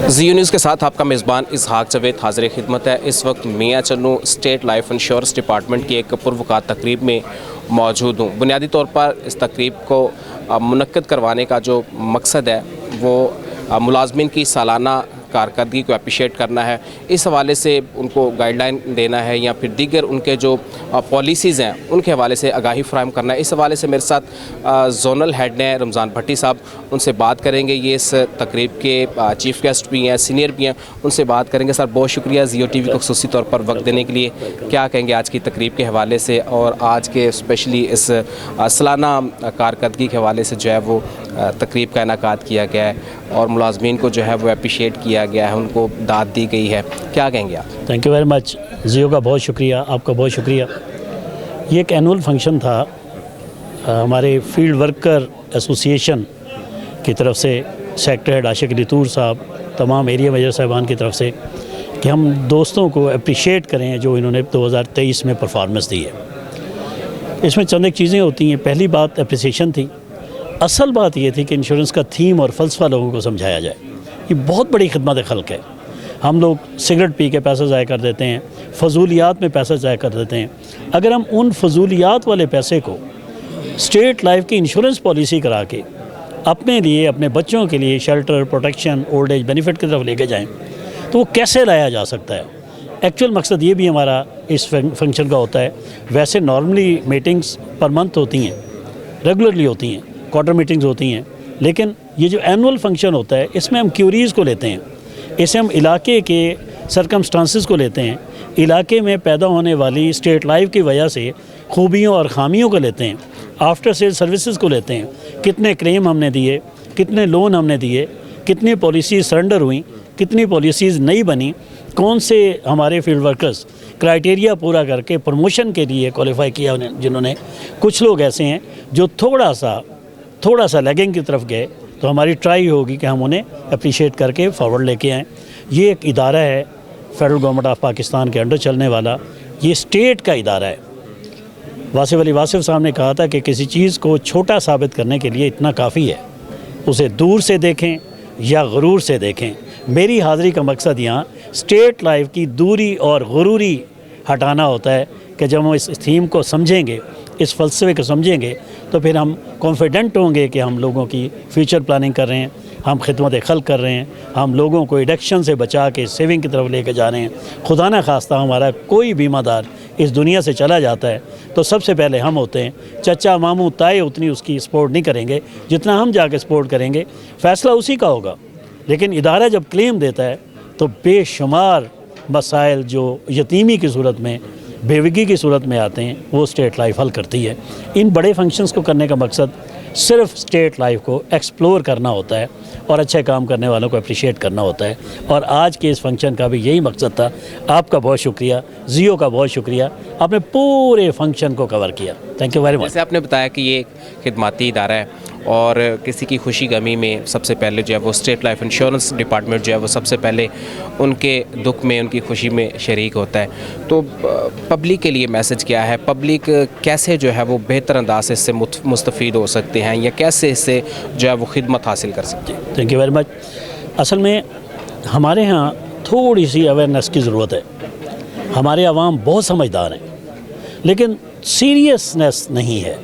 Jio news के साथ आपका मेज़बान इसहाक जावेद हाज़िर खिदमत है। इस वक्त मियाँ Channu state life insurance department की एक पुरवकार तकरीब में मौजूद हूँ। बुनियादी तौर पर इस तकरीब को मुनक्किद करवाने का जो मकसद है वो मुलाजमीन की सालाना कारकर्दगी को अप्रिशिएट करना है, इस हवाले से उनको गाइडलाइन देना है या फिर दीगर उनके जो पॉलिसीज़ हैं उनके हवाले से आगाही फराहम करना है। इस हवाले से मेरे साथ जोनल हेड ने रमज़ान भट्टी साहब, उनसे बात करेंगे। ये इस तकरीब के चीफ़ गेस्ट भी हैं, सीनियर भी हैं, उनसे बात करेंगे। सर बहुत शुक्रिया ज़ियो टीवी को ख़ुसूसी तौर पर वक्त देने के लिए। क्या कहेंगे आज की तकरीब के हवाले से और आज के स्पेशली इस सालाना कारकर्दगी के हवाले से जो है वो तकरीब का इनेकाद किया गया है और मुलाजमीन को जो है वो अप्रिशिएट किया गया है, उनको दाद दी गई है, क्या कहेंगे आप? Thank you very much. Geo का बहुत शुक्रिया, आपका बहुत शुक्रिया। ये एक एनुअल फंक्शन था हमारे फील्ड वर्कर एसोसिएशन की तरफ से, सेक्रेटरी हेड आशिक अली तूर साहब, तमाम एरिया मेजर साहबान की तरफ से, कि हम दोस्तों को अप्रिशिएट करें जो इन्होंने 2023 में परफॉर्मेंस दी है। इसमें चंद एक चीज़ें होती हैं। पहली बात अप्रिसिएशन थी। असल बात ये थी कि इंश्योरेंस का थीम और फ़लसफ़ा लोगों को समझाया जाए। ये बहुत बड़ी खिदमत खल्क़ है। हम लोग सिगरेट पी के पैसा ज़ाया कर देते हैं, फजूलियात में पैसा ज़ाया कर देते हैं। अगर हम उन फजूलियात वाले पैसे को स्टेट लाइफ की इंश्योरेंस पॉलिसी करा के अपने लिए, अपने बच्चों के लिए shelter, protection, old age benefit की तरफ लेके जाएं, तो वो कैसे लाया जा सकता है? एक्चुअल मकसद ये भी हमारा इस फंक्शन का होता है। वैसे नॉर्मली मीटिंग्स पर मंथ होती हैं, रेगुलरली होती हैं, क्वार्टर मीटिंग्स होती हैं, लेकिन ये जो एनुअल फंक्शन होता है इसमें हम क्यूरीज़ को लेते हैं, इसे हम इलाके के सरकमस्टांसिस को लेते हैं, इलाके में पैदा होने वाली स्टेट लाइफ की वजह से खूबियों और ख़ामियों को लेते हैं, आफ्टर सेल सर्विसेज को लेते हैं, कितने क्लेम हमने दिए, कितने लोन हमने दिए, कितनी पॉलिसीज़ सरेंडर हुई, कितनी पॉलिसीज़ नई बनी, कौन से हमारे फील्ड वर्कर्स क्राइटेरिया पूरा करके प्रमोशन के लिए क्वालिफाई किया जिन्होंने। कुछ लोग ऐसे हैं जो थोड़ा सा लैगिंग की तरफ गए, तो हमारी ट्राई होगी कि हम उन्हें अप्रिशिएट करके फॉरवर्ड लेके आएँ। ये एक इदारा है फेडरल गवर्नमेंट ऑफ पाकिस्तान के अंडर चलने वाला, ये स्टेट का इदारा है। वासिफ अली वासिफ साहब ने कहा था कि किसी चीज़ को छोटा साबित करने के लिए इतना काफ़ी है, उसे दूर से देखें या गुरूर से देखें। मेरी हाज़िरी का मकसद यहाँ स्टेट लाइफ की दूरी और गुरूरी हटाना होता है कि जब हम इस थीम को समझेंगे, इस फ़लसफ़े को समझेंगे, तो फिर हम कॉन्फिडेंट होंगे कि हम लोगों की फ्यूचर प्लानिंग कर रहे हैं, हम खिदमत खल्क़ कर रहे हैं, हम लोगों को एडिक्शन से बचा के सेविंग की तरफ लेकर जा रहे हैं। खुदा न खास्ता हमारा कोई बीमादार इस दुनिया से चला जाता है तो सबसे पहले हम होते हैं। चचा मामू ताए उतनी उसकी सपोर्ट नहीं करेंगे जितना हम जाके सपोर्ट करेंगे, फ़ैसला उसी का होगा। लेकिन इदारा जब क्लेम देता है तो बेशुमार मसाइल जो यतीमी की सूरत में, बेवगी की सूरत में आते हैं, वो स्टेट लाइफ हल करती है। इन बड़े फंक्शंस को करने का मकसद सिर्फ स्टेट लाइफ को एक्सप्लोर करना होता है और अच्छे काम करने वालों को अप्रिशिएट करना होता है। और आज के इस फंक्शन का भी यही मकसद था। आपका बहुत शुक्रिया, जियो का बहुत शुक्रिया, आपने पूरे फंक्शन को कवर किया। Thank you very much. जैसे आपने बताया कि ये खिदमती इदारा है और किसी की खुशी गमी में सबसे पहले जो है वो स्टेट लाइफ इंश्योरेंस डिपार्टमेंट जो है वो सबसे पहले उनके दुख में, उनकी खुशी में शरीक होता है। तो पब्लिक के लिए मैसेज क्या है? पब्लिक कैसे जो है वो बेहतर अंदाज से इससे मुस्तफ़ीद हो सकते हैं या कैसे इससे जो है वो खिदमत हासिल कर सकते हैं? Thank you very much. असल में हमारे यहाँ थोड़ी सी अवेयरनेस की ज़रूरत है। हमारे अवाम बहुत समझदार हैं लेकिन सीरियसनेस नहीं है।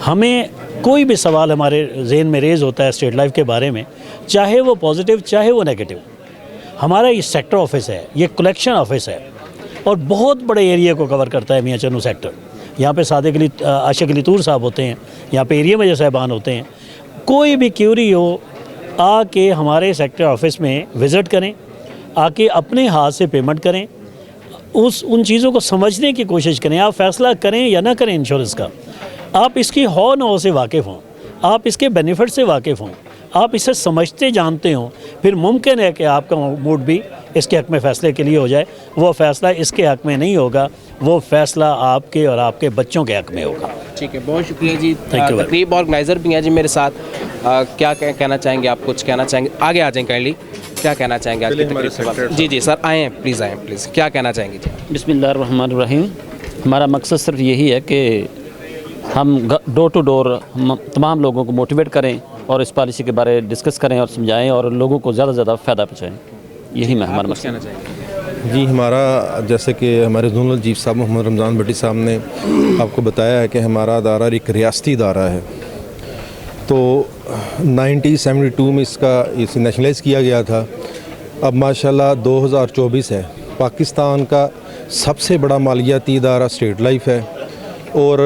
हमें कोई भी सवाल हमारे ज़हन में रेज़ होता है स्टेट लाइफ के बारे में, चाहे वो पॉजिटिव चाहे वो नेगेटिव, हमारा ये सेक्टर ऑफिस है, ये कलेक्शन ऑफिस है और बहुत बड़े एरिया को कवर करता है मियाँ चन्नू सेक्टर। यहाँ पे आशिक अली तूर साहब होते हैं, यहाँ पे एरिया मेजर साहबान होते हैं। कोई भी क्यूरी हो आके हमारे सेक्टर ऑफिस में विज़िट करें, आके अपने हाथ से पेमेंट करें, उन चीज़ों को समझने की कोशिश करें। आप फ़ैसला करें या ना करें इंश्योरेंस का, आप इसकी हो न हो से वाकिफ़ हों, आप इसके बेनिफिट से वाकिफ़ हों, आप इसे समझते जानते हों, फिर मुमकिन है कि आपका मूड भी इसके हक़ में फ़ैसले के लिए हो जाए। वो फ़ैसला इसके हक़ में नहीं होगा, वो फ़ैसला आपके और आपके बच्चों के हक़ में होगा। ठीक है, बहुत शुक्रिया जी। Thank you. तकरीब ऑर्गेनाइज़र भी हैं जी मेरे साथ। क्या कहना चाहेंगे आप? कुछ कहना चाहेंगे? आगे आ जाएँ काइंडली। क्या कहना चाहेंगे आज की तकरीब के बाद? जी जी सर, आएँ प्लीज़, आएँ प्लीज़। क्या कहना चाहेंगे जी? बिस्मिल्लाहिर्रहमानिर्रहीम। हमारा मकसद सिर्फ यही है कि हम डोर टू डोर तमाम लोगों को मोटिवेट करें اور اس پالیسی کے بارے ڈسکس کریں اور سمجھائیں اور لوگوں کو زیادہ سے زیادہ فائدہ پہنچائیں. یہی میں ہمارا مقصد. کہنا چاہیں جی ہمارا جیسے کہ ہمارے زونل چیف صاحب محمد رمضان بٹی صاحب نے آپ کو بتایا ہے کہ ہمارا ادارہ ایک ریاستی ادارہ ہے. تو 1972 میں اس کا اسے نیشنلائز کیا گیا تھا. اب ماشاءاللہ 2024 ہے. پاکستان کا سب سے بڑا مالیاتی ادارہ اسٹیٹ لائف ہے اور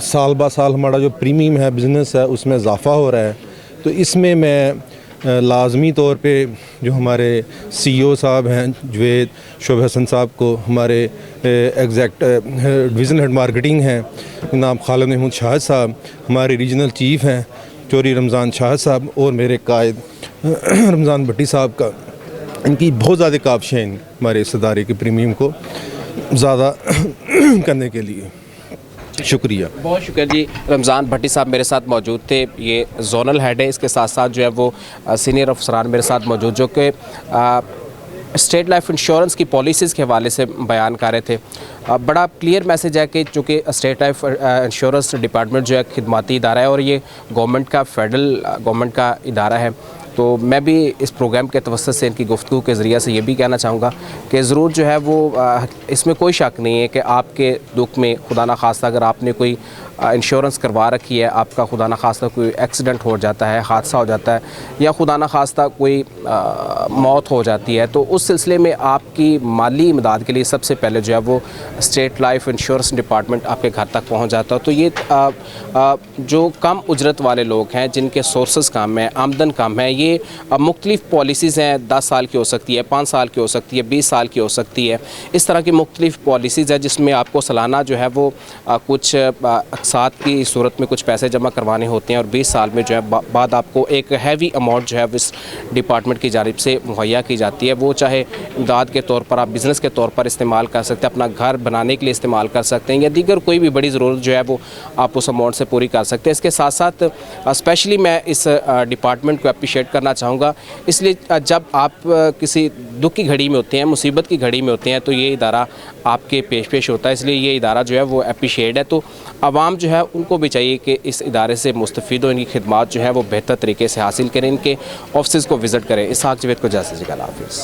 سال با سال ہمارا جو پریمیم ہے بزنس ہے اس میں اضافہ ہو رہا ہے. تو اس میں لازمی طور پہ جو ہمارے سی او صاحب ہیں جوید شعیب حسن صاحب کو، ہمارے ایگزیکٹ ڈویژن ہیڈ مارکیٹنگ ہیں جناب خالد محمود شاہد صاحب، ہمارے ریجنل چیف ہیں چوری رمضان شاہد صاحب اور میرے قائد رمضان بٹی صاحب کا، ان کی بہت زیادہ کاوشیں ہیں ہمارے اس ادارے کے پریمیم کو زیادہ کرنے کے لیے. شکریہ. بہت شکریہ جی. رمضان بھٹی صاحب میرے ساتھ موجود تھے، یہ زونل ہیڈ ہے. اس کے ساتھ ساتھ جو ہے وہ سینئر افسران میرے ساتھ موجود جو کہ اسٹیٹ لائف انشورنس کی پالیسیز کے حوالے سے بیان کر رہے تھے. بڑا کلیئر میسج ہے کہ چونکہ اسٹیٹ لائف انشورنس ڈپارٹمنٹ جو ہے خدماتی ادارہ ہے اور یہ گورنمنٹ کا فیڈرل گورنمنٹ کا ادارہ ہے. تو میں بھی اس پروگرام کے توسط سے ان کی گفتگو کے ذریعے سے یہ بھی کہنا چاہوں گا کہ ضرور جو ہے وہ اس میں کوئی شک نہیں ہے کہ آپ کے دکھ میں خدا نخواستہ اگر آپ نے کوئی انشورنس کروا رکھی ہے، آپ کا خدا نخواستہ کوئی ایکسیڈنٹ ہو جاتا ہے، حادثہ ہو جاتا ہے یا خدا نخواستہ کوئی موت ہو جاتی ہے، تو اس سلسلے میں آپ کی مالی امداد کے لیے سب سے پہلے جو ہے وہ اسٹیٹ لائف انشورنس ڈپارٹمنٹ آپ کے گھر تک پہنچ جاتا ہے. تو یہ جو کم اجرت والے لوگ ہیں جن کے سورسز کم ہیں، آمدن کم ہے، یہ مختلف پالیسیز ہیں. 10 سال کی ہو سکتی ہے، 5 سال کی ہو سکتی ہے، 20 سال کی ہو سکتی ہے. اس طرح کی مختلف پالیسیز ہے جس میں آپ کو سالانہ جو ہے وہ کچھ اقساط کی صورت میں کچھ پیسے جمع کروانے ہوتے ہیں اور 20 سال میں جو ہے بعد آپ کو ایک ہیوی اماؤنٹ جو ہے اس ڈپارٹمنٹ کی جانب سے مہیا کی جاتی ہے. وہ چاہے امداد کے طور پر آپ بزنس کے طور پر استعمال کر سکتے ہیں، اپنا گھر بنانے کے لیے استعمال کر سکتے ہیں یا دیگر کوئی بھی بڑی ضرورت جو ہے وہ آپ اس اماؤنٹ سے پوری کر سکتے ہیں. اس کے ساتھ ساتھ اسپیشلی میں اس ڈپارٹمنٹ کو اپریشیٹ کرنا چاہوں گا اس لیے جب آپ کسی دکھ کی گھڑی میں ہوتے ہیں، مصیبت کی گھڑی میں ہوتے ہیں تو یہ ادارہ آپ کے پیش ہوتا ہے. اس لیے یہ ادارہ جو ہے وہ اپریشیٹ ہے. تو عوام جو ہے ان کو بھی چاہیے کہ اس ادارے سے مستفید ہو، ان کی خدمات جو ہے وہ بہتر طریقے سے حاصل کریں، ان کے آفسز کو وزٹ کریں. اسحاق جاوید کو اجازت دیجیے. اللہ حافظ.